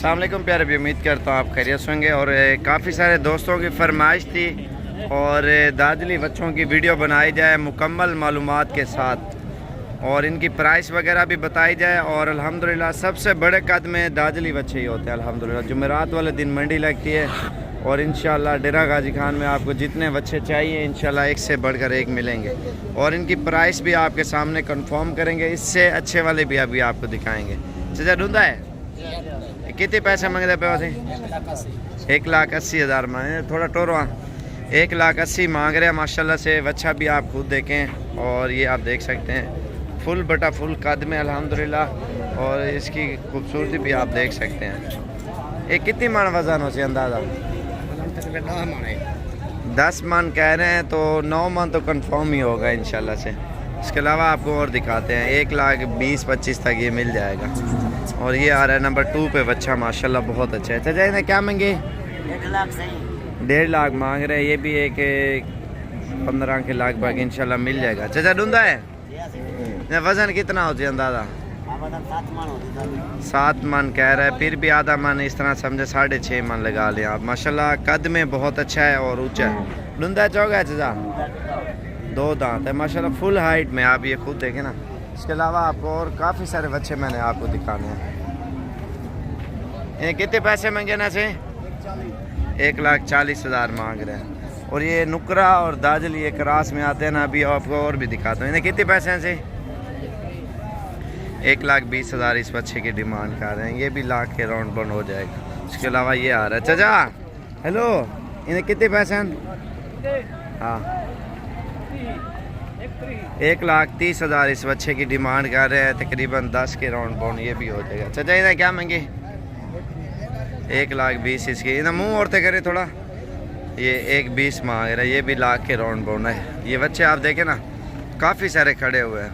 अस्सलाम वालेकुम प्यारे भी, उम्मीद करता हूँ आप खैरियत होंगे। और काफ़ी सारे दोस्तों की फरमाइश थी और दादली बच्चों की वीडियो बनाई जाए मुकम्मल मालूमात के साथ और इनकी प्राइस वगैरह भी बताई जाए। और अल्हम्दुलिल्लाह सबसे बड़े कद में दादली बच्चे ही होते हैं अल्हम्दुलिल्लाह। जुमेरात वाले दिन मंडी लगती है और इंशाल्लाह डेरा गाजी खान में आपको जितने बच्चे चाहिए इंशाल्लाह एक से बढ़कर एक मिलेंगे। और इनकी प्राइस भी आपके सामने कंफर्म करेंगे, इससे अच्छे वाले भी अभी आपको दिखाएंगे। चाचा ढूंढा है कितने पैसे मांगते पे वैसे? 1,80,000 मांगे, थोड़ा टोरवा 1,80,000 मांग रहे हैं माशाल्लाह से। बच्चा भी आप खुद देखें और ये आप देख सकते हैं फुल बटा फुल कद में अल्हम्दुलिल्लाह। और इसकी खूबसूरती भी आप देख सकते हैं। ये कितनी मन वजन हो से अंदाज़ा? 10 मन कह रहे हैं तो 9 मन तो कंफर्म ही होगा इंशाल्लाह से। इसके अलावा आपको और दिखाते हैं 1,20,25 तक ये मिल जाएगा। और ये आ रहा है नंबर 2 पे बच्चा माशाल्लाह बहुत अच्छा है। चाचा इन्हें क्या मांगे? 1,50,000 लाख मांग रहे हैं। ये भी एक 15 के लाख बाकी इंशाल्लाह मिल जाएगा। चाचा ढूंढा है वजन कितना होती है अंदाज़ा? 7 मन कह रहा है, फिर भी आधा मन इस तरह समझे 6.5 मन लगा लें आप। माशाल्लाह कद में बहुत अच्छा है और ऊंचा है। ढूंढा चौगा चाचा 2 दांत है माशाल्लाह फुल हाइट में, आप ये खुद देखें ना। इसके अलावा आपको और काफ़ी सारे बच्चे मैंने आपको दिखाने हैं। ये कितने पैसे मांगे ना से? 1,40,000 मांग रहे हैं। और ये नुकरा और दाजली ये क्रास में आते हैं ना, अभी आपको और भी दिखाता हूँ। इन्हें कितने पैसे हैं से? 1,20,000 इस बच्चे की डिमांड कर रहे हैं। ये भी लाख के राउंड बंद हो जाएगा। इसके अलावा ये आ रहा है चाचा हेलो, इन्हें कितने पैसे हैं? हाँ 1,30,000 इस बच्चे की डिमांड कर रहे हैं। तकरीबन 10 के राउंड बाउंड ये भी हो जाएगा। चाचा इन्हें क्या मांगे? 1,20,000 इसके। इन्हें मुँह औरते करे थोड़ा, ये 1,20,000 मांग रहा है। ये भी लाख के राउंड बाउंड है। ये बच्चे आप देखें ना काफ़ी सारे खड़े हुए हैं।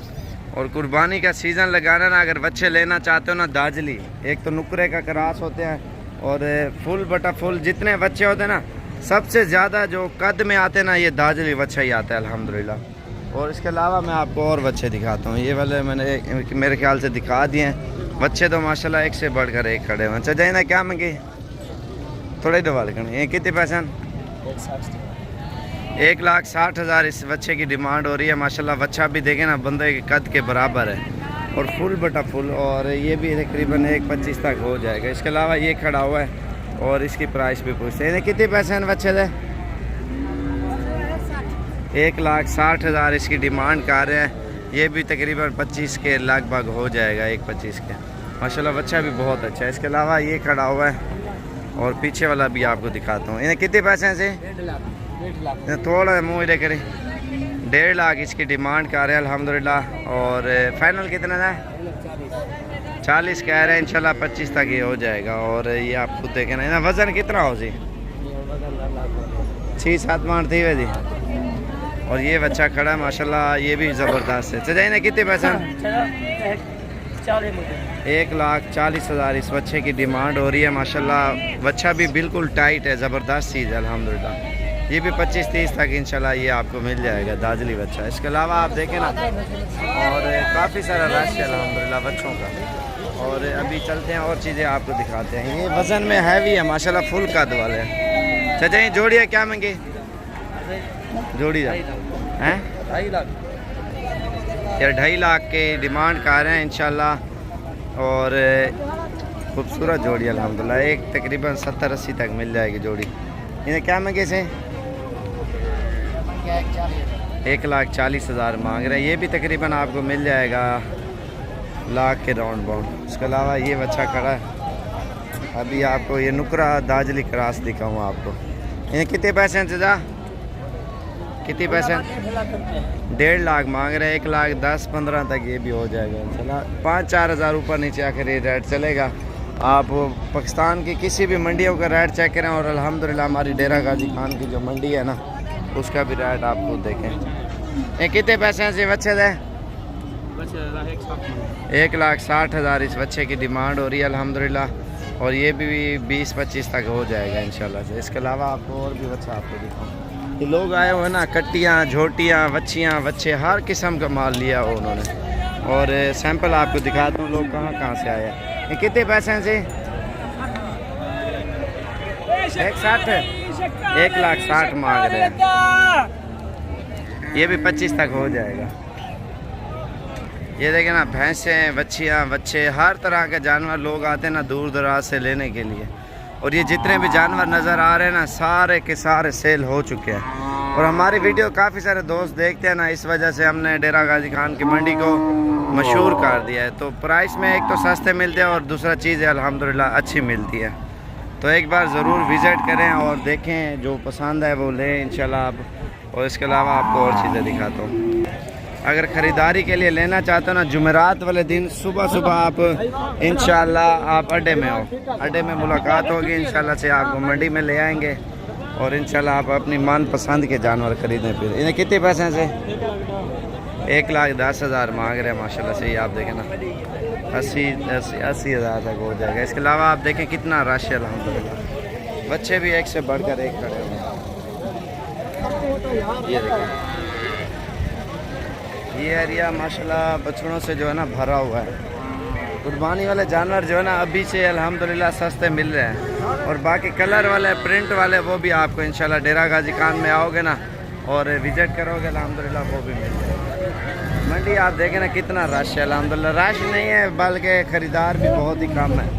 और कुर्बानी का सीज़न लगाना ना, अगर बच्चे लेना चाहते हो ना दाजली, एक तो नुकरे का क्रास होते हैं और फुल बटा फुल जितने बच्चे होते हैं ना, सबसे ज़्यादा जो कद में आते हैं ना ये दाजली बच्चा ही आता है अल्हम्दुलिल्लाह। और इसके अलावा मैं आपको और बच्चे दिखाता हूँ। ये वाले मैंने मेरे ख्याल से दिखा दिए हैं। बच्चे तो माशाल्लाह एक से बढ़कर एक खड़े हुए हैं। चाचा इन्हें क्या मांगे? थोड़े डबाल करने। ये कितने पैसे? 1,60,000 इस बच्चे की डिमांड हो रही है। माशाल्लाह बच्चा भी देखें ना बंदे के कद के बराबर है और फुल बटा फुल। और ये भी तकरीबन 1,25,000 तक हो जाएगा। इसके अलावा ये खड़ा हुआ है और इसकी प्राइस भी पूछते हैं। इन्हें कितने पैसे हैं बच्चे थे? 1,60,000 इसकी डिमांड कर रहे हैं। ये भी तकरीबन 25 के लगभग हो जाएगा, 1,25 के। माशाल्लाह बच्चा भी बहुत अच्छा है। इसके अलावा ये खड़ा हुआ है और पीछे वाला भी आपको दिखाता हूँ। इन्हें कितने पैसे हैं से? 1,50,000 थोड़ा मुँह इधर करें। 1.5 लाख इसकी डिमांड कर रहे हैं अल्हम्दुलिल्लाह। और फाइनल कितना है? 40 कह रहे हैं। इंशाल्लाह 25 तक ये हो जाएगा। और ये आप खुद देखें ना वज़न कितना हो जी? 6-7 मान थी वैसी। और ये बच्चा खड़ा है माशाल्लाह, ये भी ज़बरदस्त है। चाचा इन्हें कितने पैसे? 1,40,000 इस बच्चे की डिमांड हो रही है। माशाल्लाह बच्चा भी बिल्कुल टाइट है, ज़बरदस्त चीज़ है अल्हम्दुलिल्लाह। ये भी 25-30 तक इंशाल्लाह ये आपको मिल जाएगा दाजली बच्चा। इसके अलावा आप देखें ना और काफ़ी सारा रश है अल्हम्दुलिल्लाह बच्चों का। और अभी चलते हैं और चीज़ें आपको दिखाते हैं। ये वज़न में हैवी है माशाल्लाह, फुल कद वाले हैं। चाचा ये जोड़ी है क्या मांगे? जोड़ी हैं 2.5 लाख यार, 2.5 लाख के डिमांड कर रहे हैं इंशाल्लाह। और खूबसूरत जोड़ी अल्हम्दुलिल्लाह, एक तकरीबन 70-80 तक मिल जाएगी जोड़ी। इन्हें क्या मांगे से? 1,40,000 मांग रहे हैं। ये भी तकरीबन आपको मिल जाएगा लाख के राउंड बाउंड। इसके अलावा ये बच्चा खड़ा है। अभी आपको ये नुकरा दाजली क्रास दिखाऊँ आपको। इन्हें कितने पैसे हैं चाचा? कितने पैसे? 1.5 लाख मांग रहे हैं। 1,10,15 तक ये भी हो जाएगा इंशाल्लाह। 5-4 हज़ार ऊपर नीचे आकर ये रेट चलेगा। आप पाकिस्तान की किसी भी मंडियों का रेट चेक करें और अल्हम्दुलिल्लाह हमारी डेरा गाजी खान की जो मंडी है ना उसका भी रेट आप खुद देखें। ये कितने पैसे हैं से बच्चे थे? 1,60,000 इस बच्चे की डिमांड हो रही है अल्हम्दुलिल्लाह। और ये भी 20-25 तक हो जाएगा इंशाल्लाह से। इसके अलावा आपको और भी बच्चा आपको दिखाऊँ। ये लोग आए हुए ना, कट्टियाँ, झोटियाँ, बच्चियाँ, बच्चे, हर किस्म का माल लिया हो उन्होंने। और सैंपल आपको दिखाता हूँ लोग कहाँ कहाँ से आए हैं। ये कितने पैसे हैं से? 1,60 1,60,000 मांग रहे हैं। ये भी 25 तक हो जाएगा। ये देखें ना, भैंसें, बच्चियाँ, बच्चे, हर तरह के जानवर लोग आते हैं ना दूर दराज से लेने के लिए। और ये जितने भी जानवर नज़र आ रहे हैं ना, सारे के सारे सेल हो चुके हैं। और हमारी वीडियो काफ़ी सारे दोस्त देखते हैं ना, इस वजह से हमने डेरा गाजी खान की मंडी को मशहूर कर दिया है। तो प्राइस में एक तो सस्ते मिलते हैं और दूसरा चीज़ अल्हम्दुलिल्लाह अच्छी मिलती है। तो एक बार ज़रूर विज़िट करें और देखें, जो पसंद है वो लें इंशाल्लाह आप। और इसके अलावा आपको और चीज़ें दिखाता हूँ। अगर ख़रीदारी के लिए लेना चाहते हो ना, जुमेरात वाले दिन सुबह सुबह आप इंशाल्लाह आप अड्डे में हो, अड्डे में मुलाकात होगी इंशाल्लाह से, आपको मंडी में ले आएंगे और इंशाल्लाह आप अपनी मनपसंद के जानवर खरीदें। फिर इन्हें कितने पैसे से 1,10,000 मांग रहे हैं माशाल्लाह से। आप देखें ना, 80,000 तक हो जाएगा। इसके अलावा आप देखें कितना रश है अल्हम्दुलिल्लाह। बच्चे भी एक से बढ़कर एक खड़े हुए हैं। ये देखें, ये एरिया माशाल्लाह बछड़ों से जो है ना भरा हुआ है। कुर्बानी वाले जानवर जो है ना अभी से अल्हम्दुलिल्लाह सस्ते मिल रहे हैं। और बाकी कलर वाले, प्रिंट वाले, वो भी आपको इंशाल्लाह डेरा गाजी खान में आओगे ना और विज़िट करोगे अल्हम्दुलिल्लाह वो भी मिल जाएगा। मंडी आप देखें ना कितना रश है अल्हम्दुलिल्लाह। रश नहीं है बल्कि ख़रीदार भी बहुत ही कम है।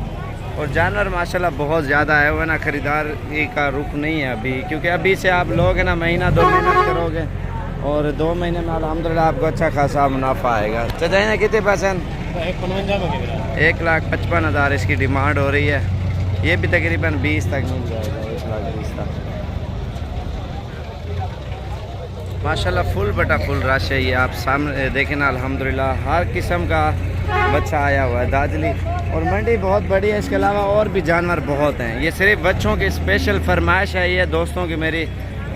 और जानवर माशाल्लाह बहुत ज़्यादा है वो ना, ख़रीदारी का रुख नहीं है अभी, क्योंकि अभी से आप लोगे ना महीना 2 महीना करोगे और 2 महीने में अल्हम्दुलिल्लाह आपको अच्छा खासा मुनाफा आएगा। चाचा ना कितने पैसे? 1,55,000 इसकी डिमांड हो रही है। ये भी तकरीबन 20 तक मिल जाएगा, 1,20,000 तक माशाल्लाह। फुल बटा फुल रश है। ये आप सामने देखें ना अल्हम्दुलिल्लाह, हर किस्म का बच्चा आया हुआ है दादली। और मंडी बहुत बड़ी है। इसके अलावा और भी जानवर बहुत हैं। ये सिर्फ बच्चों की स्पेशल फरमाइश है ये दोस्तों की मेरी,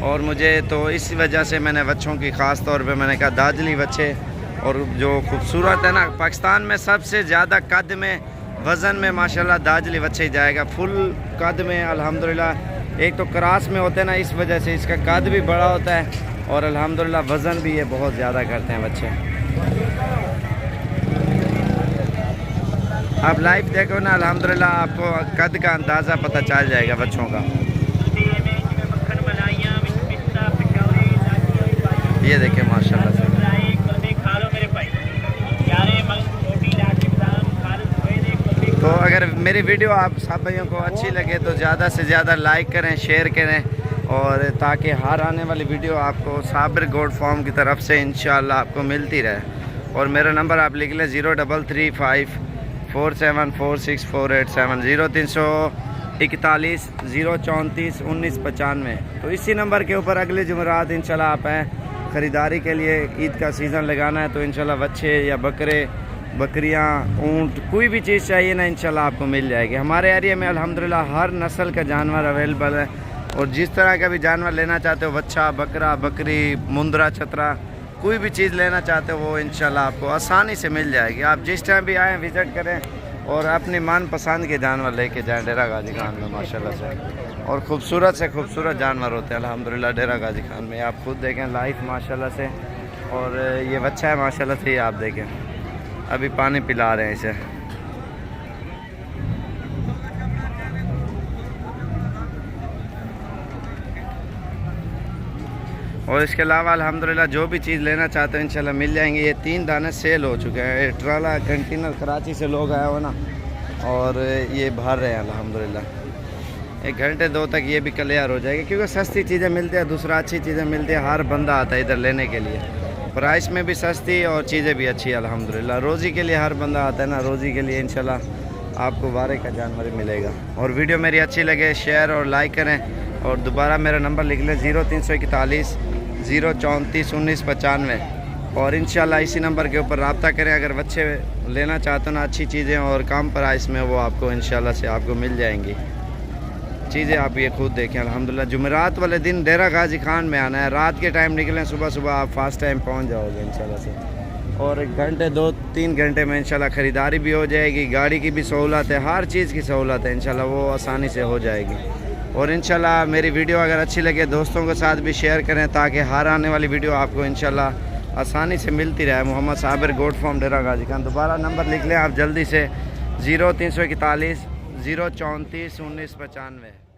और मुझे तो इस वजह से मैंने बच्चों की ख़ास तौर पे मैंने कहा दादली बच्चे। और जो खूबसूरत है ना, पाकिस्तान में सबसे ज़्यादा कद में, वज़न में माशाल्लाह दादली बच्चे ही जाएगा। फुल कद में अल्हम्दुलिल्लाह। एक तो क्रॉस में होते हैं ना, इस वजह से इसका कद भी बड़ा होता है और अल्हम्दुलिल्लाह वज़न भी ये बहुत ज़्यादा करते हैं बच्चे। आप लाइव देखो ना अल्हम्दुलिल्लाह, आपको कद का अंदाज़ा पता चल जाएगा बच्चों का। ये देखें माशाल्लाह से। तो अगर मेरी वीडियो आप सब भाइयों को अच्छी लगे तो ज़्यादा से ज़्यादा लाइक करें, शेयर करें, और ताकि हर आने वाली वीडियो आपको साबिर गोट फार्म की तरफ से इंशाल्लाह आपको मिलती रहे। और मेरा नंबर आप लिख लें 033547464870 0341 034 1995। तो इसी नंबर के ऊपर अगले जुमेरात इंशाल्लाह आप हैं ख़रीदारी के लिए। ईद का सीज़न लगाना है तो इंशाल्लाह बच्चे या बकरे, बकरियां, ऊँट, कोई भी चीज़ चाहिए ना इंशाल्लाह आपको मिल जाएगी। हमारे एरिया में अल्हम्दुलिल्लाह हर नस्ल का जानवर अवेलेबल है। और जिस तरह का भी जानवर लेना चाहते हो, बच्चा, बकरा, बकरी, मुंदरा, छतरा, कोई भी चीज़ लेना चाहते हो वो इंशाल्लाह आपको आसानी से मिल जाएगी। आप जिस टाइम भी आएँ विज़िट करें और अपनी मनपसंद के जानवर लेके जाएँ डेरा गाजी खान में माशाल्लाह से। और ख़ूबसूरत से ख़ूबसूरत जानवर होते हैं अल्हम्दुलिल्लाह डेरा गाजी खान में। आप खुद देखें लाइफ माशाल्लाह से। और ये बच्चा है माशाल्लाह से, ये आप देखें अभी पानी पिला रहे हैं इसे। और इसके अलावा अल्हम्दुलिल्लाह जो भी चीज़ लेना चाहते हो इंशाल्लाह मिल जाएंगे। ये 3 दाने सेल हो चुके हैं। ट्राला कंटेनर कराची से लोग आए हो ना और ये भर रहे हैं अल्हम्दुलिल्लाह। 1 घंटे 2 तक ये भी क्लियर हो जाएगी, क्योंकि सस्ती चीज़ें मिलती है, दूसरा अच्छी चीज़ें मिलती है। हर बंदा आता है इधर लेने के लिए, प्राइस में भी सस्ती और चीज़ें भी अच्छी अल्हम्दुलिल्लाह। रोज़ी के लिए हर बंदा आता है ना, रोज़ी के लिए इंशाल्लाह आपको वारे का जानवर मिलेगा। और वीडियो मेरी अच्छी लगे शेयर और लाइक करें। और दोबारा मेरा नंबर लिख लें 0341 034 1995। और इंशाल्लाह इसी नंबर के ऊपर रब्ता करें। अगर बच्चे लेना चाहते हो ना अच्छी चीज़ें और कम प्राइस में, वो आपको इंशाल्लाह से आपको मिल जाएंगी चीज़ें। आप ये खुद देखें अल्हम्दुलिल्लाह। जुमेरात वाले दिन डेरा गाजी खान में आना है, रात के टाइम निकलें, सुबह सुबह आप फास्ट टाइम पहुंच जाओगे इंशाल्लाह से। और 1 घंटे 2-3 घंटे में इंशाल्लाह ख़रीदारी भी हो जाएगी, गाड़ी की भी सहूलत है, हर चीज़ की सहूलत है इंशाल्लाह, वो आसानी से हो जाएगी। और इंशाल्लाह मेरी वीडियो अगर अच्छी लगे दोस्तों के साथ भी शेयर करें, ताकि हर आने वाली वीडियो आपको इंशाल्लाह आसानी से मिलती रहे। मोहम्मद साबिर गोट फार्म डेरा गाजी खान। दोबारा नंबर लिख लें आप जल्दी से 0341 034 1995।